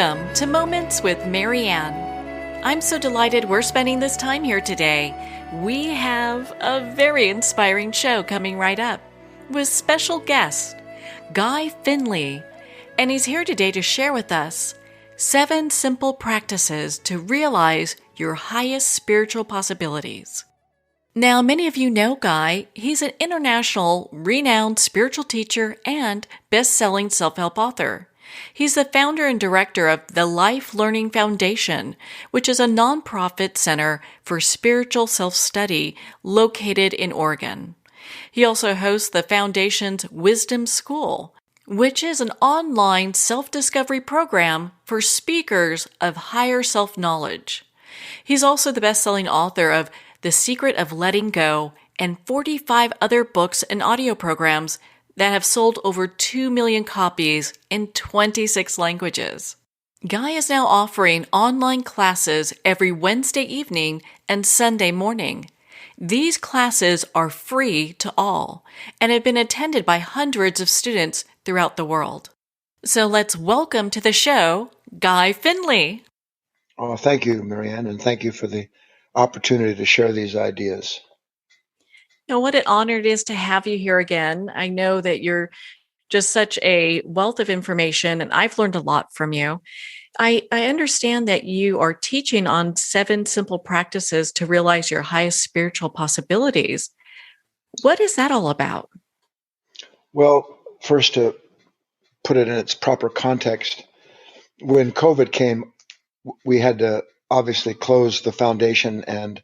Welcome to Moments with Marianne. I'm so delighted we're spending this time here today. We have a very inspiring show coming right up with special guest, Guy Finley, and he's here today to share with us 7 simple practices to realize your highest spiritual possibilities. Now, many of you know Guy. He's an international renowned spiritual teacher and best-selling self-help author. He's the founder and director of the Life Learning Foundation, which is a nonprofit center for spiritual self-study located in Oregon. He also hosts the foundation's Wisdom School, which is an online self-discovery program for speakers of higher self-knowledge. He's also the best-selling author of The Secret of Letting Go and 45 other books and audio programs that have sold over 2 million copies in 26 languages. Guy is now offering online classes every Wednesday evening and Sunday morning. These classes are free to all and have been attended by hundreds of students throughout the world. So let's welcome to the show, Guy Finley. Oh, thank you, Marianne, and thank you for the opportunity to share these ideas. What an honor it is to have you here again. I know that you're just such a wealth of information, and I've learned a lot from you. I understand that you are teaching on 7 simple practices to realize your highest spiritual possibilities. What is that all about? Well, first, to put it in its proper context, when COVID came, we had to obviously close the foundation and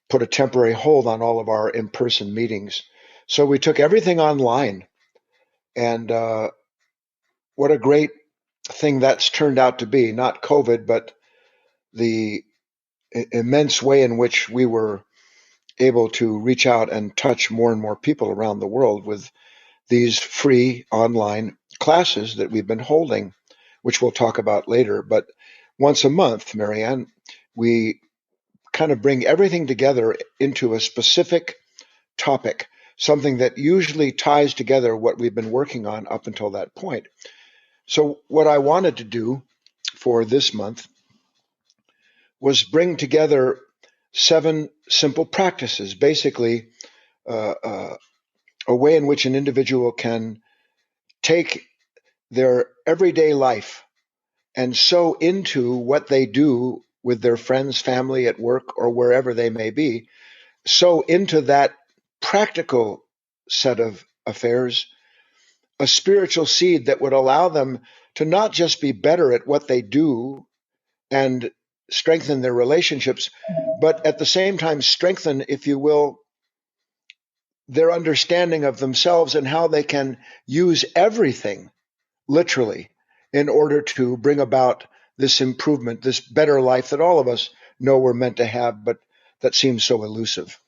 put a temporary hold on all of our in-person meetings. So we took everything online, and what a great thing that's turned out to be, not COVID, but the immense way in which we were able to reach out and touch more and more people around the world with these free online classes that we've been holding, which we'll talk about later. But once a month, Marianne, we kind of bring everything together into a specific topic, something that usually ties together what we've been working on up until that point. So what I wanted to do for this month was bring together 7 simple practices, basically a way in which an individual can take their everyday life and sow into what they do with their friends, family, at work, or wherever they may be, sow into that practical set of affairs a spiritual seed that would allow them to not just be better at what they do and strengthen their relationships, but at the same time strengthen, if you will, their understanding of themselves and how they can use everything, literally, in order to bring about this improvement, this better life that all of us know we're meant to have, but that seems so elusive.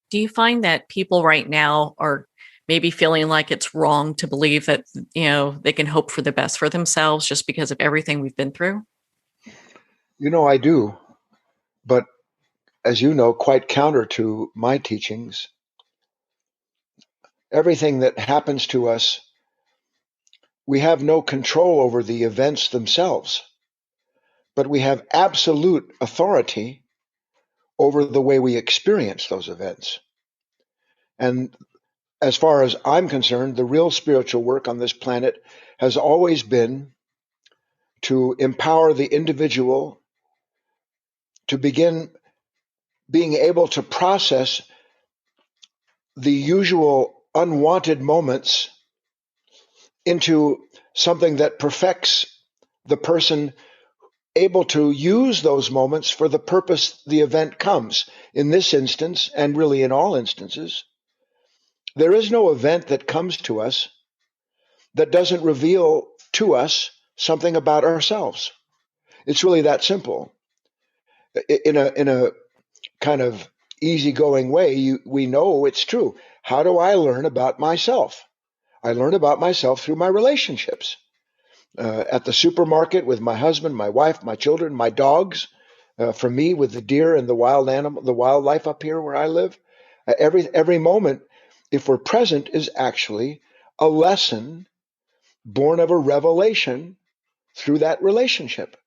Do you find that people right now are maybe feeling like it's wrong to believe that, they can hope for the best for themselves just because of everything we've been through? I do, but as you know, quite counter to my teachings, everything that happens to us, we have no control over the events themselves, but we have absolute authority over the way we experience those events. And as far as I'm concerned, the real spiritual work on this planet has always been to empower the individual to begin being able to process the usual unwanted moments into something that perfects the person able to use those moments for the purpose the event comes. In this instance, and really in all instances, there is no event that comes to us that doesn't reveal to us something about ourselves. It's really that simple. In a kind of easygoing way, we know it's true. How do I learn about myself? I learn about myself through my relationships. At the supermarket with my husband, my wife, my children, my dogs. For me, with the deer and the wildlife up here where I live. Every moment, if we're present, is actually a lesson born of a revelation through that relationship.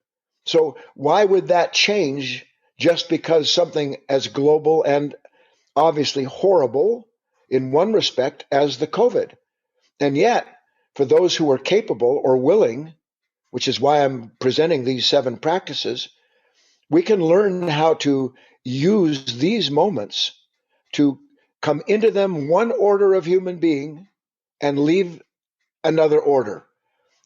So why would that change just because something as global and obviously horrible in one respect as the COVID? And yet, for those who are capable or willing, which is why I'm presenting these 7 practices, we can learn how to use these moments to come into them one order of human being and leave another order.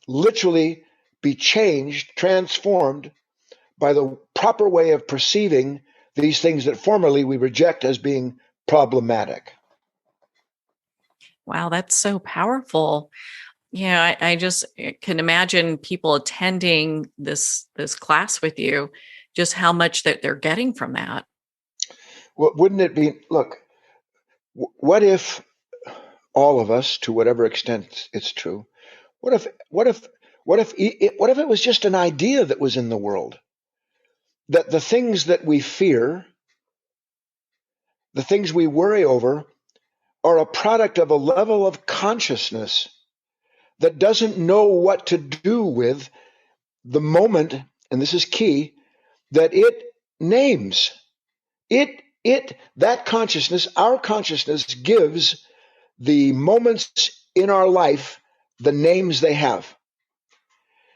Literally be changed, transformed by the proper way of perceiving these things that formerly we reject as being problematic. Wow, that's so powerful. Yeah, I just can imagine people attending this class with you, just how much that they're getting from that. Well, wouldn't it be, look, what if all of us, to whatever extent it's true, what if it was just an idea that was in the world? That the things that we fear, the things we worry over, are a product of a level of consciousness that doesn't know what to do with the moment, and this is key, that it names. That consciousness, our consciousness, gives the moments in our life the names they have,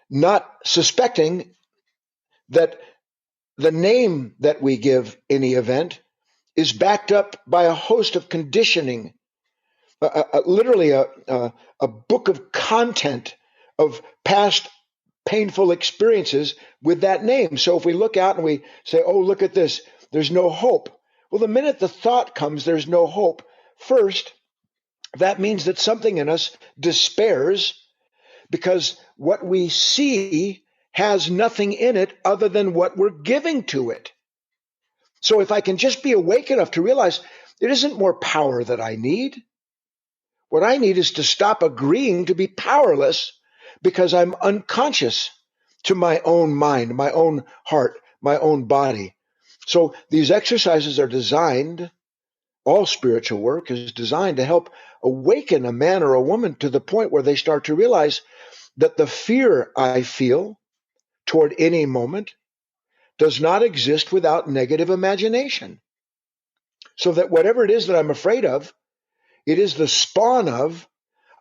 not suspecting that the name that we give any event is backed up by a host of conditioning, literally a book of content of past painful experiences with that name. So if we look out and we say, oh, look at this, there's no hope. Well, the minute the thought comes, there's no hope, first, that means that something in us despairs because what we see has nothing in it other than what we're giving to it. So if I can just be awake enough to realize it isn't more power that I need. What I need is to stop agreeing to be powerless because I'm unconscious to my own mind, my own heart, my own body. So these exercises are designed, all spiritual work is designed to help awaken a man or a woman to the point where they start to realize that the fear I feel toward any moment does not exist without negative imagination. So that whatever it is that I'm afraid of, it is the spawn of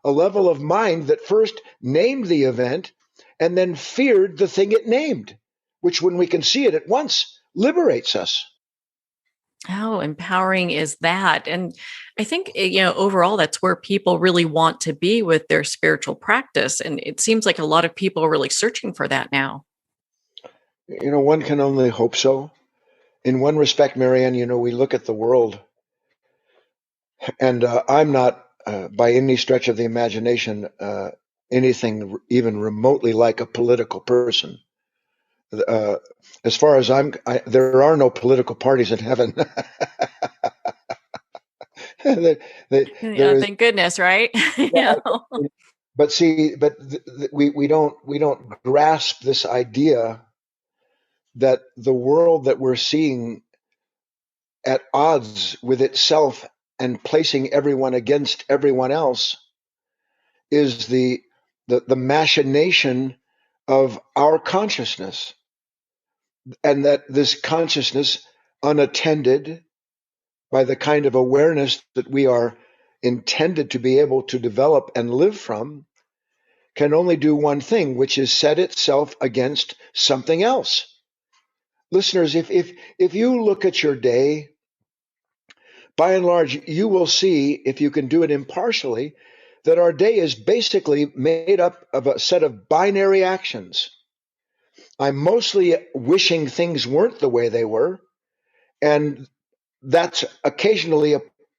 a level of mind that first named the event and then feared the thing it named, which when we can see it at once, liberates us. How empowering is that? And I think, overall, that's where people really want to be with their spiritual practice. And it seems like a lot of people are really searching for that now. One can only hope so. In one respect, Marianne, we look at the world, and I'm not, by any stretch of the imagination, anything even remotely like a political person. As far as there are no political parties in heaven. Yeah, thank goodness, right? Yeah, but see, we don't grasp this idea that the world that we're seeing at odds with itself and placing everyone against everyone else is the machination of our consciousness, and that this consciousness, unattended by the kind of awareness that we are intended to be able to develop and live from, can only do one thing, which is set itself against something else. Listeners, if you look at your day, by and large, you will see, if you can do it impartially, that our day is basically made up of a set of binary actions. I'm mostly wishing things weren't the way they were, and that's occasionally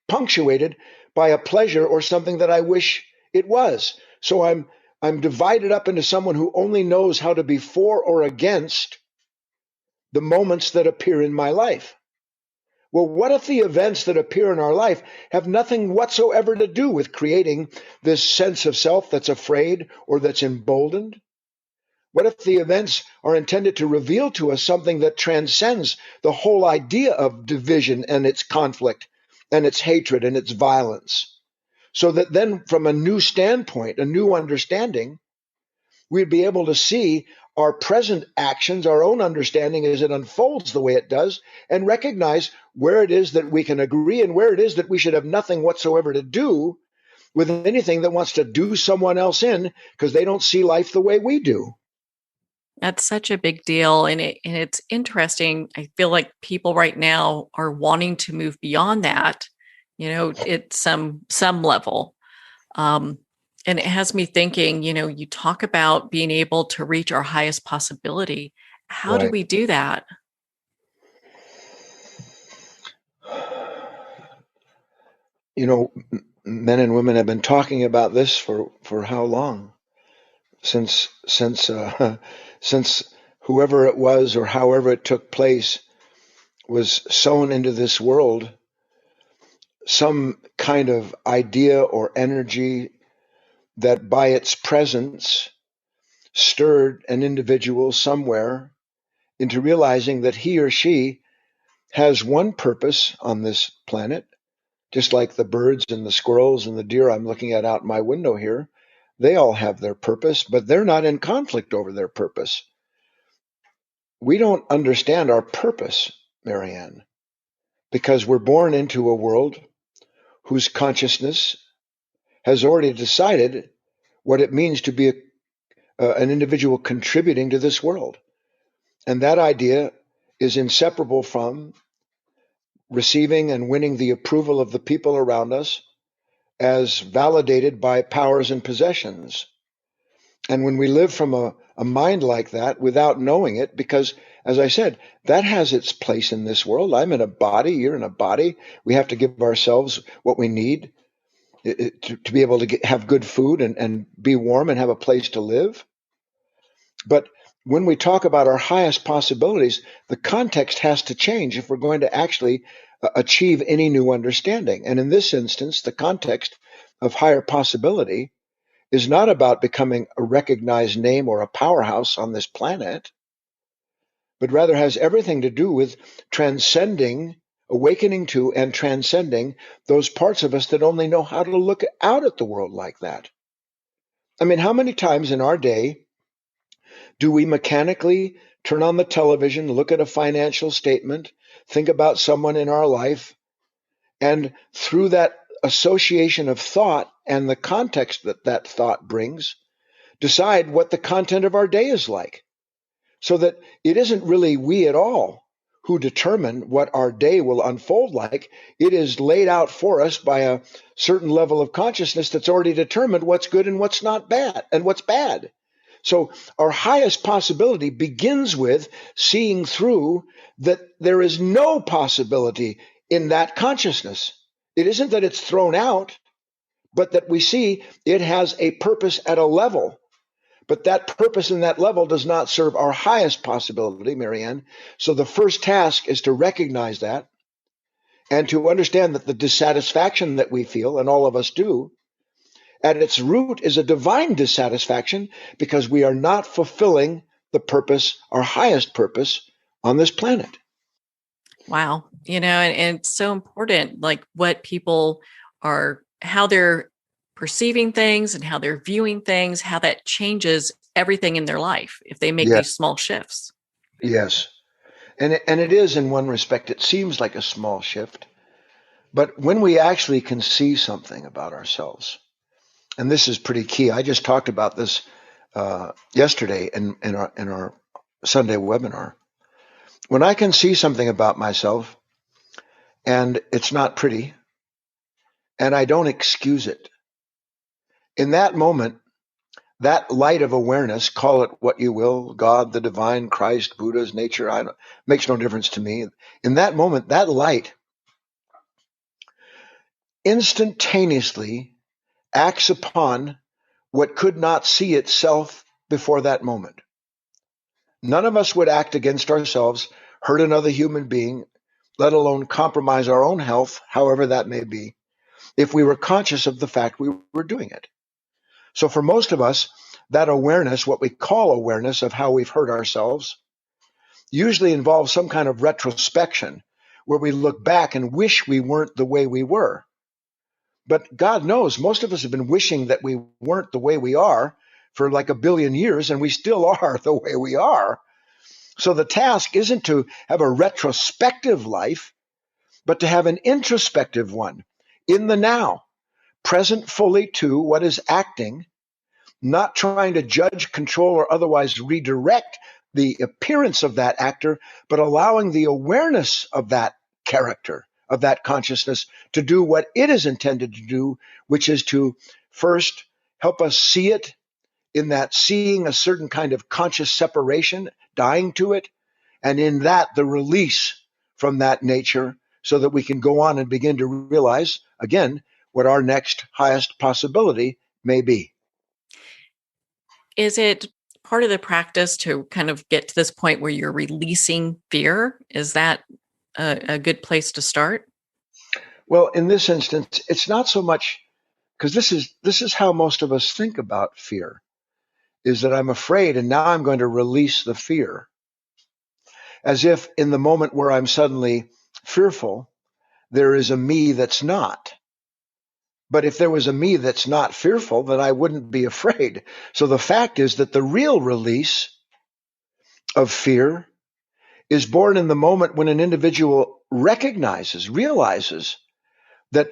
punctuated by a pleasure or something that I wish it was. So I'm divided up into someone who only knows how to be for or against the moments that appear in my life. Well, what if the events that appear in our life have nothing whatsoever to do with creating this sense of self that's afraid or that's emboldened? What if the events are intended to reveal to us something that transcends the whole idea of division and its conflict and its hatred and its violence? So that then, from a new standpoint, a new understanding, we'd be able to see our present actions, our own understanding as it unfolds the way it does, and recognize where it is that we can agree and where it is that we should have nothing whatsoever to do with anything that wants to do someone else in because they don't see life the way we do. That's such a big deal, and it's interesting. I feel like people right now are wanting to move beyond that, at some level. Um, and it has me thinking, you talk about being able to reach our highest possibility. How do Right. we do that? You know, men and women have been talking about this for how long? Since since whoever it was or however it took place was sown into this world, some kind of idea or energy that by its presence stirred an individual somewhere into realizing that he or she has one purpose on this planet, just like the birds and the squirrels and the deer I'm looking at out my window here. They all have their purpose, but they're not in conflict over their purpose. We don't understand our purpose, Marianne, because we're born into a world whose consciousness has already decided what it means to be an individual contributing to this world. And that idea is inseparable from receiving and winning the approval of the people around us as validated by powers and possessions. And when we live from a mind like that without knowing it, because as I said, that has its place in this world. I'm in a body, you're in a body. We have to give ourselves what we need to be able to have good food and be warm and have a place to live. But when we talk about our highest possibilities, the context has to change if we're going to actually achieve any new understanding. And in this instance, the context of higher possibility is not about becoming a recognized name or a powerhouse on this planet, but rather has everything to do with transcending, awakening to, and transcending those parts of us that only know how to look out at the world like that. I mean, how many times in our day do we mechanically turn on the television, look at a financial statement, think about someone in our life, and through that association of thought and the context that that thought brings, decide what the content of our day is like? So that it isn't really we at all who determine what our day will unfold like. It is laid out for us by a certain level of consciousness that's already determined what's good and what's not bad and what's bad. So our highest possibility begins with seeing through that there is no possibility in that consciousness. It isn't that it's thrown out, but that we see it has a purpose at a level. But that purpose in that level does not serve our highest possibility, Marianne. So the first task is to recognize that and to understand that the dissatisfaction that we feel, and all of us do, at its root is a divine dissatisfaction because we are not fulfilling the purpose, our highest purpose on this planet. Wow. And it's so important, like what people how they're perceiving things and how they're viewing things, how that changes everything in their life if they make Yeah. these small shifts. Yes. And it is, in one respect, it seems like a small shift. But when we actually can see something about ourselves, and this is pretty key. I just talked about this yesterday in our Sunday webinar. When I can see something about myself and it's not pretty, and I don't excuse it, in that moment, that light of awareness, call it what you will, God, the divine, Christ, Buddha's nature, makes no difference to me. In that moment, that light instantaneously acts upon what could not see itself before that moment. None of us would act against ourselves, hurt another human being, let alone compromise our own health, however that may be, if we were conscious of the fact we were doing it. So for most of us, that awareness, what we call awareness of how we've hurt ourselves, usually involves some kind of retrospection where we look back and wish we weren't the way we were. But God knows most of us have been wishing that we weren't the way we are for like 1 billion years, and we still are the way we are. So the task isn't to have a retrospective life, but to have an introspective one in the now, present fully to what is acting, not trying to judge, control, or otherwise redirect the appearance of that actor, but allowing the awareness of that character, of that consciousness, to do what it is intended to do, which is to first help us see it in that seeing a certain kind of conscious separation, dying to it, and in that the release from that nature so that we can go on and begin to realize, again, what our next highest possibility may be. Is it part of the practice to kind of get to this point where you're releasing fear? Is that a good place to start? Well, in this instance, it's not so much because this is how most of us think about fear, is that I'm afraid and now I'm going to release the fear. As if in the moment where I'm suddenly fearful, there is a me that's not. But if there was a me that's not fearful, then I wouldn't be afraid. So the fact is that the real release of fear is born in the moment when an individual realizes that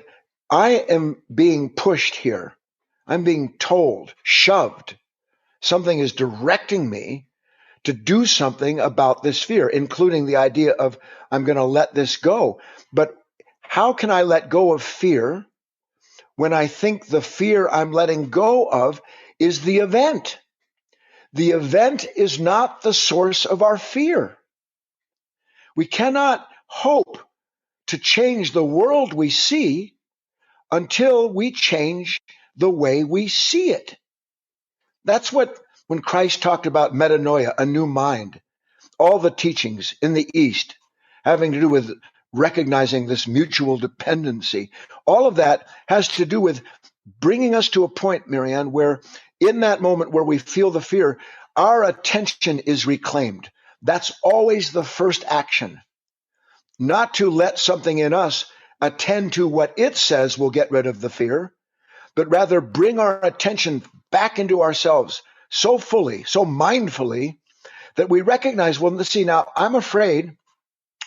I am being pushed here. I'm being told, shoved. Something is directing me to do something about this fear, including the idea of I'm going to let this go. But how can I let go of fear when I think the fear I'm letting go of is the event? The event is not the source of our fear. We cannot hope to change the world we see until we change the way we see it. That's what, when Christ talked about metanoia, a new mind, all the teachings in the East having to do with recognizing this mutual dependency, all of that has to do with bringing us to a point, Marianne, where in that moment where we feel the fear, our attention is reclaimed. That's always the first action. Not to let something in us attend to what it says will get rid of the fear, but rather bring our attention back into ourselves so fully, so mindfully, that we recognize, well, let's see, now I'm afraid,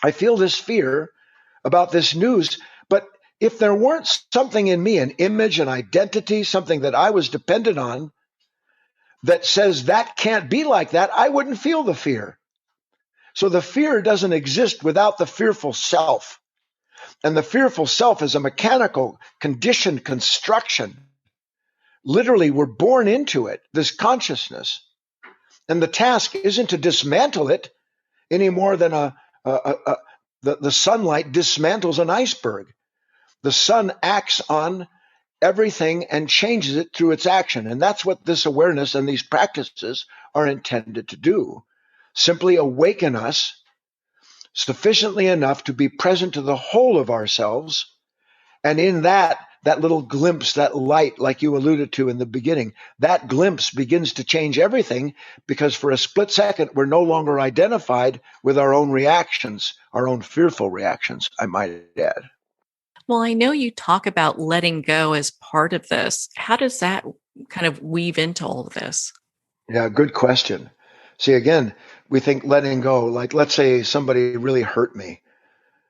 I feel this fear about this news, but if there weren't something in me, an image, an identity, something that I was dependent on that says that can't be like that, I wouldn't feel the fear. So the fear doesn't exist without the fearful self. And the fearful self is a mechanical, conditioned construction. Literally, we're born into it, this consciousness. And the task isn't to dismantle it any more than the sunlight dismantles an iceberg. The sun acts on everything and changes it through its action. And that's what this awareness and these practices are intended to do. Simply awaken us sufficiently enough to be present to the whole of ourselves. And in that little glimpse, that light, like you alluded to in the beginning, that glimpse begins to change everything, because for a split second, we're no longer identified with our own reactions, our own fearful reactions, I might add. Well, I know you talk about letting go as part of this. How does that kind of weave into all of this? Yeah, good question. See, again, we think letting go, like let's say somebody really hurt me.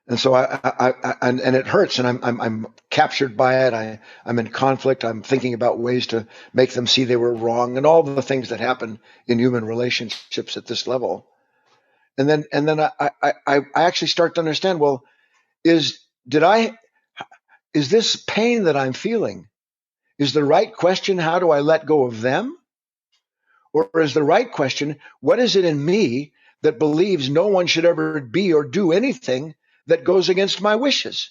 And so and it hurts, and I'm captured by it. I'm in conflict. I'm thinking about ways to make them see they were wrong, and all the things that happen in human relationships at this level. And then I actually start to understand. Well, is this pain that I'm feeling? Is the right question, how do I let go of them? Or is the right question, what is it in me that believes no one should ever be or do anything that goes against my wishes?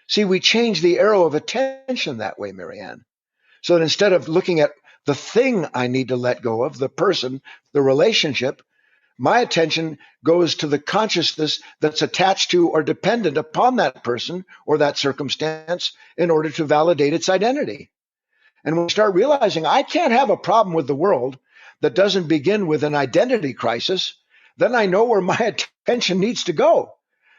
See, we change the arrow of attention that way, Marianne. So that instead of looking at the thing I need to let go of, the person, the relationship, my attention goes to the consciousness that's attached to or dependent upon that person or that circumstance in order to validate its identity. And when we start realizing I can't have a problem with the world that doesn't begin with an identity crisis, then I know where my attention needs to go,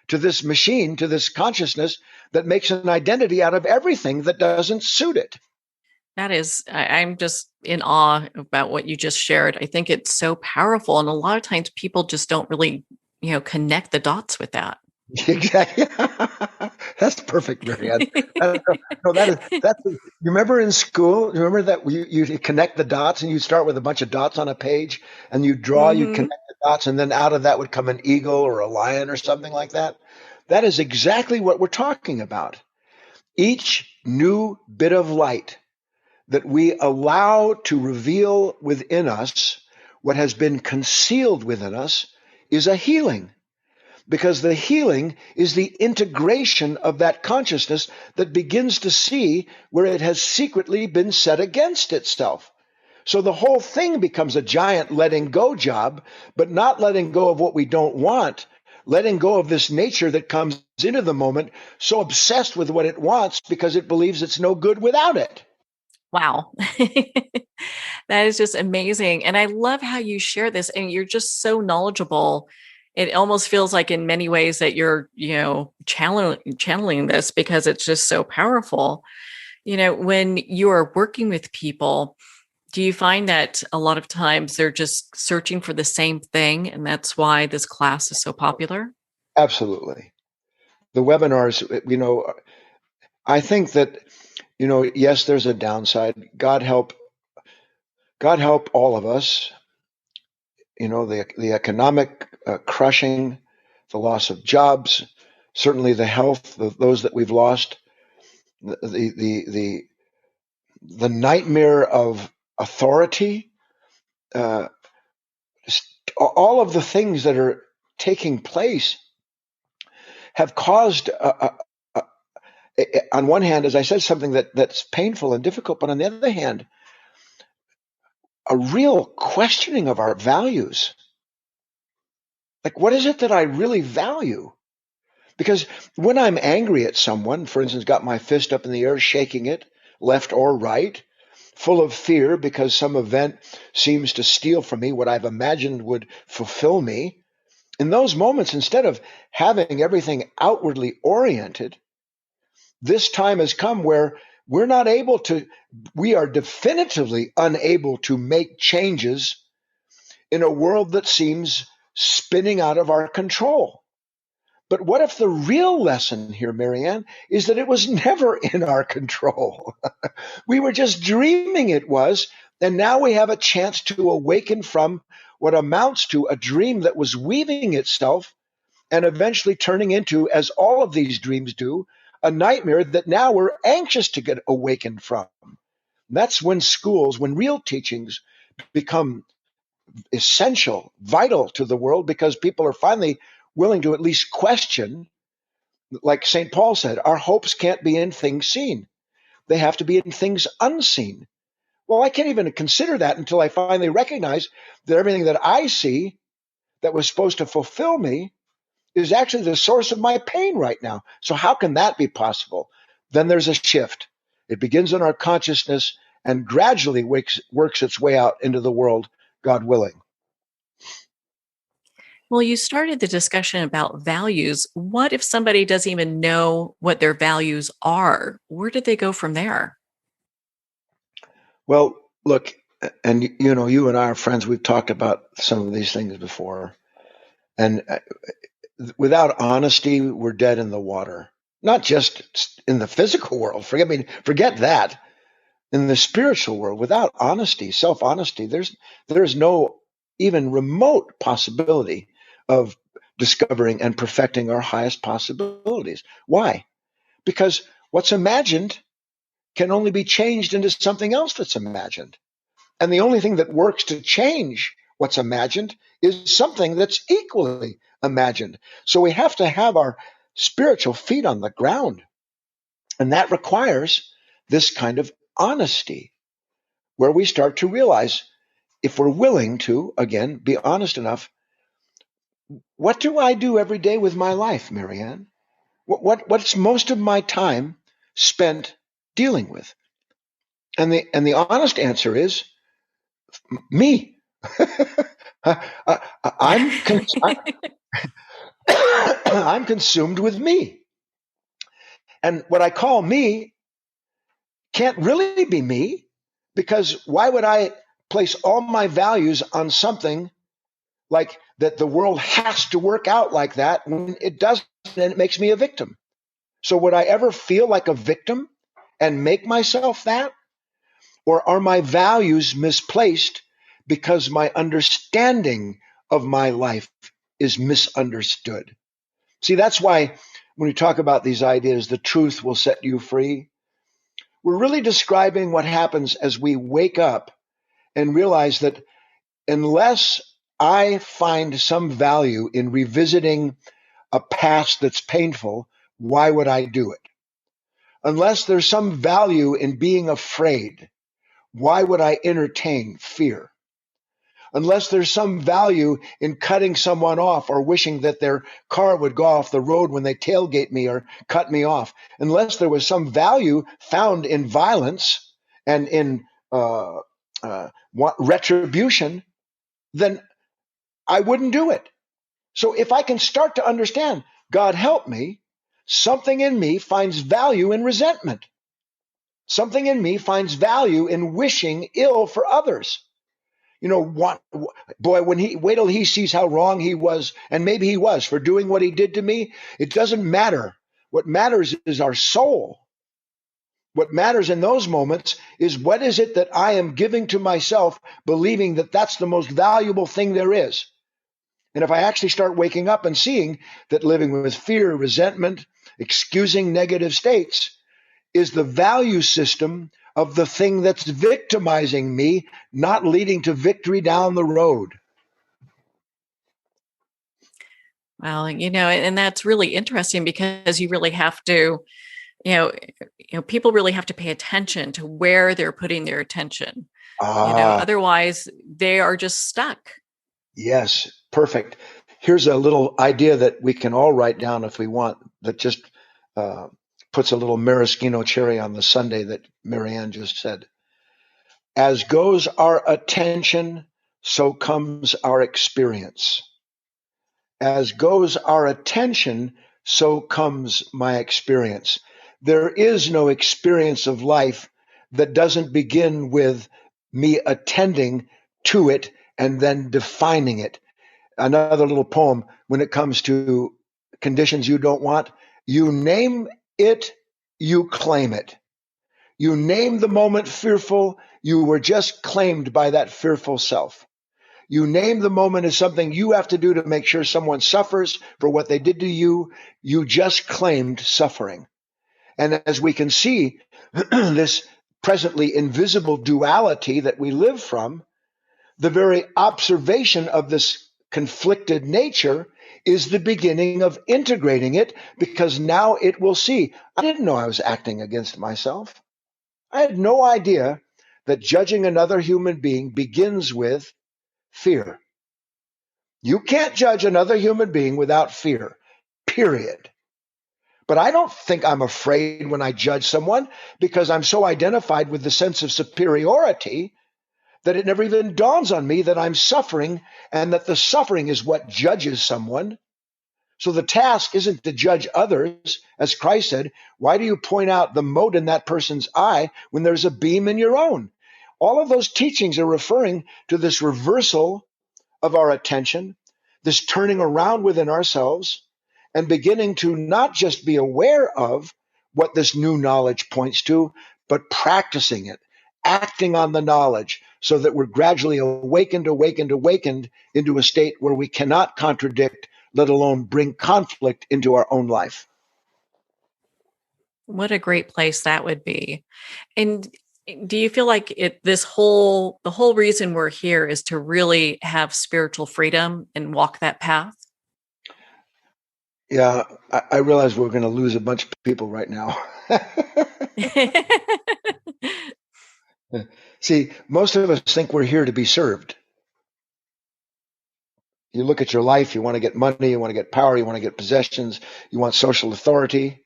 to this machine, to this consciousness that makes an identity out of everything that doesn't suit it. That is, I'm just in awe about what you just shared. I think it's so powerful. And a lot of times people just don't really, connect the dots with that. Exactly. That's perfect, Marianne. No, you remember in school, you remember that you connect the dots and you start with a bunch of dots on a page and you Hmm. connect the dots, and then out of that would come an eagle or a lion or something like that. That is exactly what we're talking about. Each new bit of light that we allow to reveal within us what has been concealed within us is a healing, because the healing is the integration of that consciousness that begins to see where it has secretly been set against itself. So the whole thing becomes a giant letting go job, but not letting go of what we don't want, letting go of this nature that comes into the moment so obsessed with what it wants because it believes it's no good without it. Wow. That is just amazing. And I love how you share this and you're just so knowledgeable. It almost feels like in many ways that you're, channeling this because it's just so powerful. When you are working with people, do you find that a lot of times they're just searching for the same thing and that's why this class is so popular? Absolutely. The webinars, I think that, yes, there's a downside. God help all of us. The economic crushing, the loss of jobs, certainly the health of those that we've lost, the the nightmare of authority, uh, all of the things that are taking place have caused, on one hand, as I said, something that's painful and difficult, but on the other hand, a real questioning of our values. Like, what is it that I really value? Because when I'm angry at someone, for instance, got my fist up in the air, shaking it, left or right, full of fear because some event seems to steal from me what I've imagined would fulfill me, in those moments, instead of having everything outwardly oriented, this time has come where we are definitively unable to make changes in a world that seems spinning out of our control. But what if the real lesson here, Marianne, is that it was never in our control? We were just dreaming it was, and now we have a chance to awaken from what amounts to a dream that was weaving itself and eventually turning into, as all of these dreams do, a nightmare that now we're anxious to get awakened from. That's when real teachings become essential, vital to the world, because people are finally willing to at least question. Like St. Paul said, our hopes can't be in things seen. They have to be in things unseen. Well, I can't even consider that until I finally recognize that everything that I see that was supposed to fulfill me is actually the source of my pain right now. So how can that be possible? Then there's a shift. It begins in our consciousness and gradually works its way out into the world, God willing. Well, you started the discussion about values. What if somebody doesn't even know what their values are? Where did they go from there? Well, look, and you and I are friends. We've talked about some of these things before. And without honesty, we're dead in the water. Not just in the physical world. Forget that. In the spiritual world, without honesty, self-honesty, there's no even remote possibility of discovering and perfecting our highest possibilities. Why? Because what's imagined can only be changed into something else that's imagined. And the only thing that works to change what's imagined is something that's equally imagined. So we have to have our spiritual feet on the ground. And that requires this kind of honesty, where we start to realize, if we're willing to, again, be honest enough, what do I do every day with my life, Marianne? What's most of my time spent dealing with? And the honest answer is me. I'm I'm consumed with me, and what I call me can't really be me, because why would I place all my values on something like that the world has to work out like that when it doesn't, and it makes me a victim? So would I ever feel like a victim and make myself that? Or are my values misplaced because my understanding of my life is misunderstood? See, that's why when we talk about these ideas, the truth will set you free, we're really describing what happens as we wake up and realize that unless I find some value in revisiting a past that's painful, why would I do it? Unless there's some value in being afraid, why would I entertain fear? Unless there's some value in cutting someone off or wishing that their car would go off the road when they tailgate me or cut me off, unless there was some value found in violence and in retribution, then I wouldn't do it. So if I can start to understand, God help me, something in me finds value in resentment. Something in me finds value in wishing ill for others. You know what, boy, when he wait till he sees how wrong he was, and maybe he was for doing what he did to me, it doesn't matter. What matters is our soul. What matters in those moments is what is it that I am giving to myself, believing that that's the most valuable thing there is. And if I actually start waking up and seeing that living with fear, resentment, excusing negative states is the value system of the thing that's victimizing me, not leading to victory down the road. Well, and that's really interesting because you really have to, you know, people really have to pay attention to where they're putting their attention. Ah, Otherwise they are just stuck. yes, perfect. Here's a little idea that we can all write down if we want, that just uh, puts a little maraschino cherry on the sundae that Marianne just said. As goes our attention, so comes our experience. As goes our attention, so comes my experience. There is no experience of life that doesn't begin with me attending to it and then defining it. Another little poem when it comes to conditions you don't want. You name it, you claim it. You name the moment fearful, you were just claimed by that fearful self. You name the moment as something you have to do to make sure someone suffers for what they did to you. You just claimed suffering. And as we can see, this presently invisible duality that we live from, the very observation of this conflicted nature is the beginning of integrating it, because now it will see, I didn't know I was acting against myself. I had no idea that judging another human being begins with fear. You can't judge another human being without fear, period. But I don't think I'm afraid when I judge someone, because I'm so identified with the sense of superiority that it never even dawns on me that I'm suffering and that the suffering is what judges someone. So the task isn't to judge others. As Christ said, why do you point out the mote in that person's eye when there's a beam in your own? All of those teachings are referring to this reversal of our attention, this turning around within ourselves, and beginning to not just be aware of what this new knowledge points to, but practicing it, acting on the knowledge, so that we're gradually awakened into a state where we cannot contradict, let alone bring conflict into our own life. What a great place that would be. And do you feel like the whole reason we're here is to really have spiritual freedom and walk that path? Yeah, I realize we're going to lose a bunch of people right now. See, most of us think we're here to be served. You look at your life, you want to get money, you want to get power, you want to get possessions, you want social authority,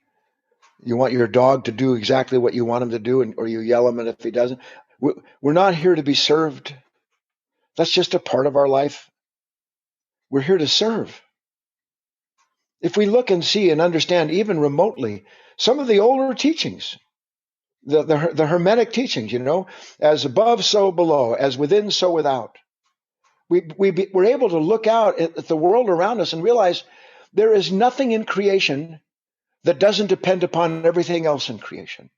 you want your dog to do exactly what you want him to do, or you yell at him if he doesn't. We're not here to be served. That's just a part of our life. We're here to serve. If we look and see and understand even remotely some of the older teachings, The Hermetic teachings, as above, so below, as within, so without. We're able to look out at the world around us and realize there is nothing in creation that doesn't depend upon everything else in creation.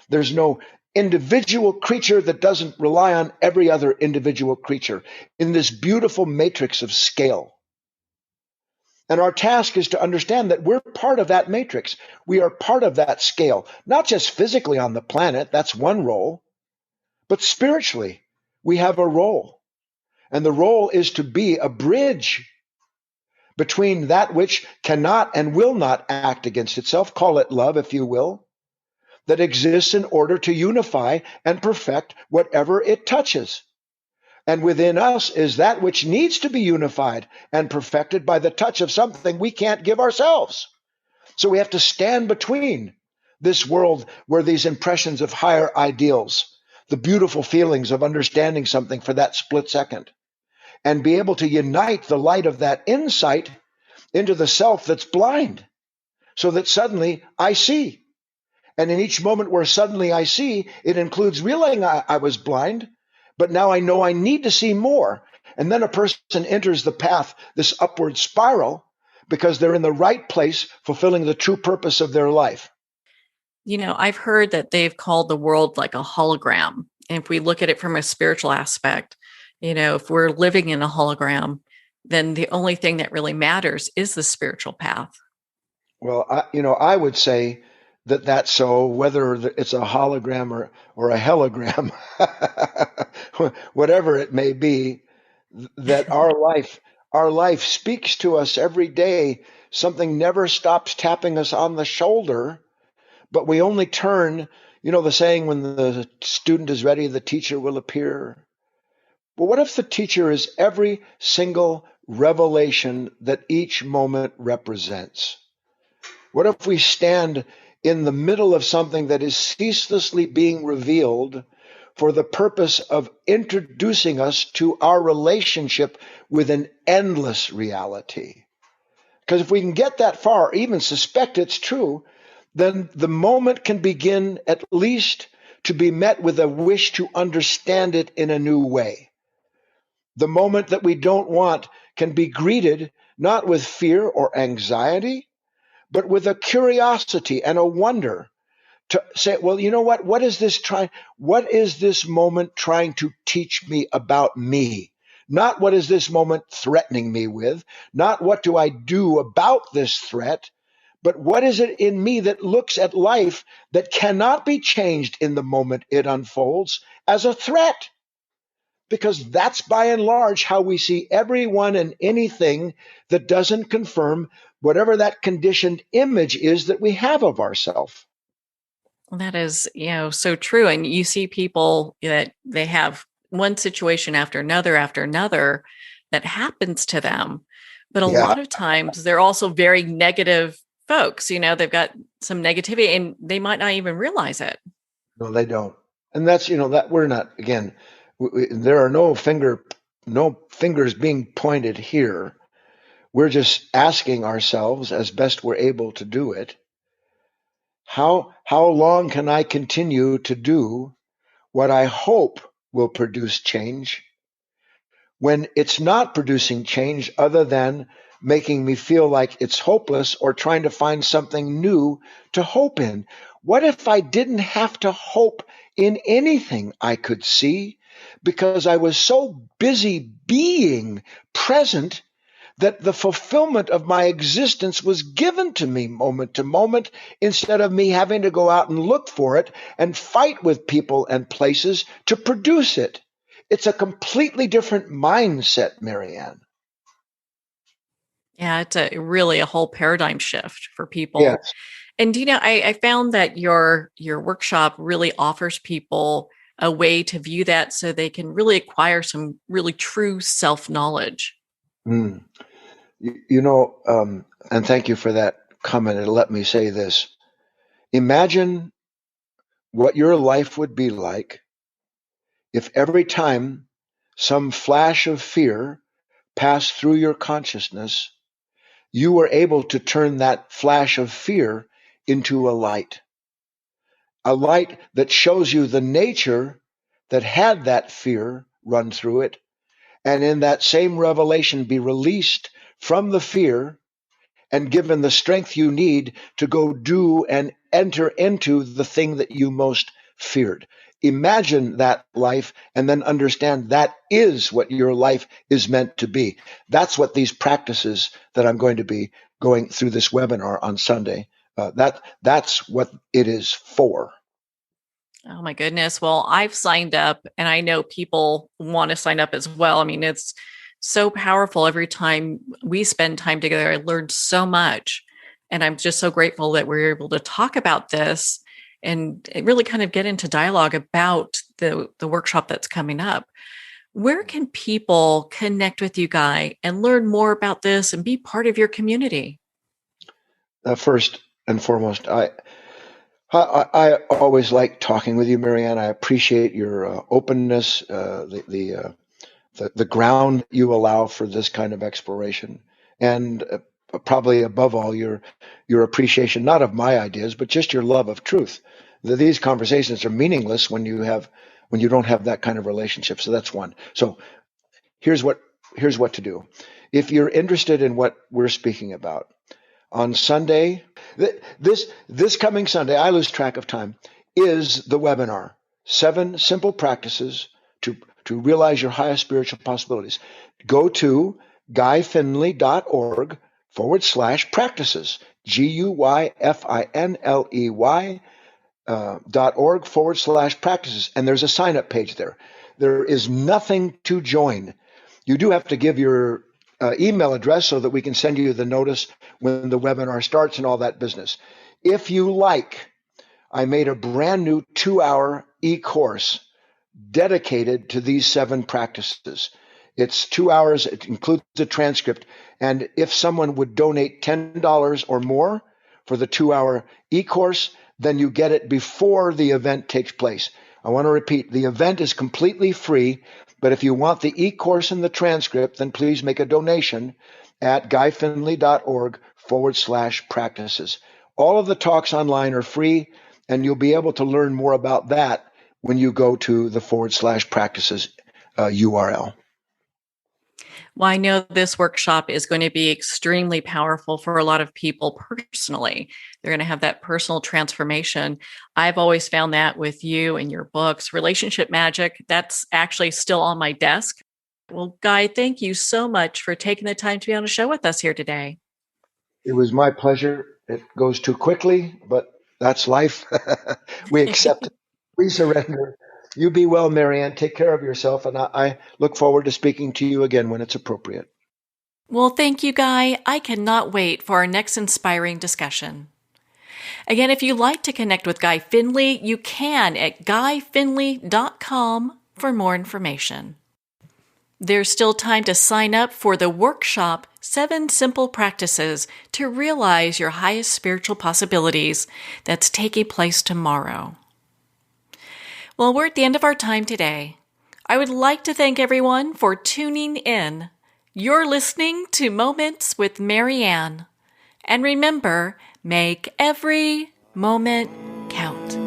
There's no individual creature that doesn't rely on every other individual creature in this beautiful matrix of scale. And our task is to understand that we're part of that matrix. We are part of that scale, not just physically on the planet, that's one role, but spiritually, we have a role. And the role is to be a bridge between that which cannot and will not act against itself, call it love if you will, that exists in order to unify and perfect whatever it touches. And within us is that which needs to be unified and perfected by the touch of something we can't give ourselves. So we have to stand between this world where these impressions of higher ideals, the beautiful feelings of understanding something for that split second, and be able to unite the light of that insight into the self that's blind, so that suddenly I see. And in each moment where suddenly I see, it includes realizing I was blind, but now I know I need to see more. And then a person enters the path, this upward spiral, because they're in the right place, fulfilling the true purpose of their life. I've heard that they've called the world like a hologram. And if we look at it from a spiritual aspect, if we're living in a hologram, then the only thing that really matters is the spiritual path. Well, I would say that that's so, whether it's a hologram or a hologram, whatever it may be, that our life speaks to us every day. Something never stops tapping us on the shoulder, but we only turn, the saying, when the student is ready, the teacher will appear. But what if the teacher is every single revelation that each moment represents? What if we stand in the middle of something that is ceaselessly being revealed for the purpose of introducing us to our relationship with an endless reality? Because if we can get that far, or even suspect it's true, then the moment can begin at least to be met with a wish to understand it in a new way. The moment that we don't want can be greeted not with fear or anxiety, but with a curiosity and a wonder to say, well, you know what? What is this moment trying to teach me about me? Not what is this moment threatening me with? Not what do I do about this threat? But what is it in me that looks at life that cannot be changed in the moment it unfolds as a threat? Because that's by and large how we see everyone and anything that doesn't confirm whatever that conditioned image is that we have of ourselves. That is, so true. And you see people that they have one situation after another that happens to them. But a Yeah, lot of times they're also very negative folks. They've got some negativity and they might not even realize it. no, they don't. And that's, that we're not, again, there are no fingers being pointed here. We're just asking ourselves, as best we're able to do it, how long can I continue to do what I hope will produce change when it's not producing change other than making me feel like it's hopeless or trying to find something new to hope in? What if I didn't have to hope in anything I could see because I was so busy being present that the fulfillment of my existence was given to me moment to moment instead of me having to go out and look for it and fight with people and places to produce it? It's a completely different mindset, Marianne. Yeah, it's really a whole paradigm shift for people. Yes. And I found that your workshop really offers people a way to view that so they can really acquire some really true self-knowledge. Mm. And thank you for that comment. And let me say this. Imagine what your life would be like if every time some flash of fear passed through your consciousness, you were able to turn that flash of fear into a light. a light that shows you the nature that had that fear run through it, and in that same revelation be released from the fear and given the strength you need to go do and enter into the thing that you most feared. Imagine that life and then understand that is what your life is meant to be. That's what these practices that I'm going to be going through this webinar on Sunday, that's what it is for. Oh my goodness. Well, I've signed up and I know people want to sign up as well. I mean, it's so powerful. Every time we spend time together, I learned so much. And I'm just so grateful that we're able to talk about this and really kind of get into dialogue about the workshop that's coming up. Where can people connect with you, Guy, and learn more about this and be part of your community? First and foremost, I always like talking with you, Marianne. I appreciate your openness, the ground you allow for this kind of exploration, and probably above all, your appreciation not of my ideas, but just your love of truth. These conversations are meaningless when you don't have that kind of relationship. So that's one. So here's what to do. If you're interested in what we're speaking about, on Sunday, this coming Sunday, I lose track of time, is the webinar, 7 Simple Practices to Realize Your Highest Spiritual Possibilities. Go to guyfinley.org/practices, GUYFINLEY.org/practices. And there's a sign-up page there. There is nothing to join. You do have to give your email address so that we can send you the notice when the webinar starts and all that business. If you like, I made a brand new 2-hour e-course dedicated to these 7 practices. It's 2 hours. It includes a transcript. And if someone would donate $10 or more for the 2-hour e-course, then you get it before the event takes place. I want to repeat, the event is completely free, but if you want the e-course and the transcript, then please make a donation at guyfinley.org/practices. All of the talks online are free, and you'll be able to learn more about that when you go to the /practices URL. Well, I know this workshop is going to be extremely powerful for a lot of people personally. They're going to have that personal transformation. I've always found that with you and your books, Relationship Magic, that's actually still on my desk. Well, Guy, thank you so much for taking the time to be on the show with us here today. It was my pleasure. It goes too quickly, but that's life. We accept it. We surrender. You be well, Marianne. Take care of yourself, and I look forward to speaking to you again when it's appropriate. Well, thank you, Guy. I cannot wait for our next inspiring discussion. Again, if you'd like to connect with Guy Finley, you can at guyfinley.com for more information. There's still time to sign up for the workshop, 7 Simple Practices to Realize Your Highest Spiritual Possibilities, that's taking place tomorrow. Well, we're at the end of our time today. I would like to thank everyone for tuning in. You're listening to Moments with Marianne. And remember, make every moment count.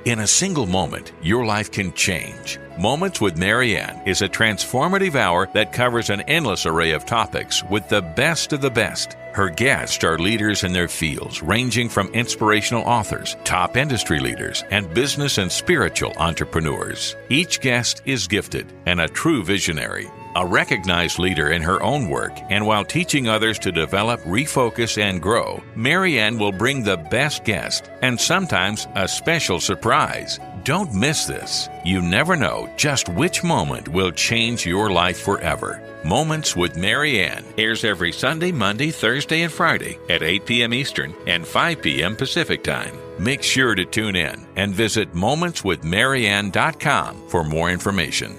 In a single moment, your life can change. Moments with Marianne is a transformative hour that covers an endless array of topics with the best of the best. Her guests are leaders in their fields, ranging from inspirational authors, top industry leaders, and business and spiritual entrepreneurs. Each guest is gifted and a true visionary, a recognized leader in her own work, and while teaching others to develop, refocus, and grow, Marianne will bring the best guest and sometimes a special surprise. Don't miss this. You never know just which moment will change your life forever. Moments with Marianne airs every Sunday, Monday, Thursday, and Friday at 8 p.m. Eastern and 5 p.m. Pacific Time. Make sure to tune in and visit momentswithmarianne.com for more information.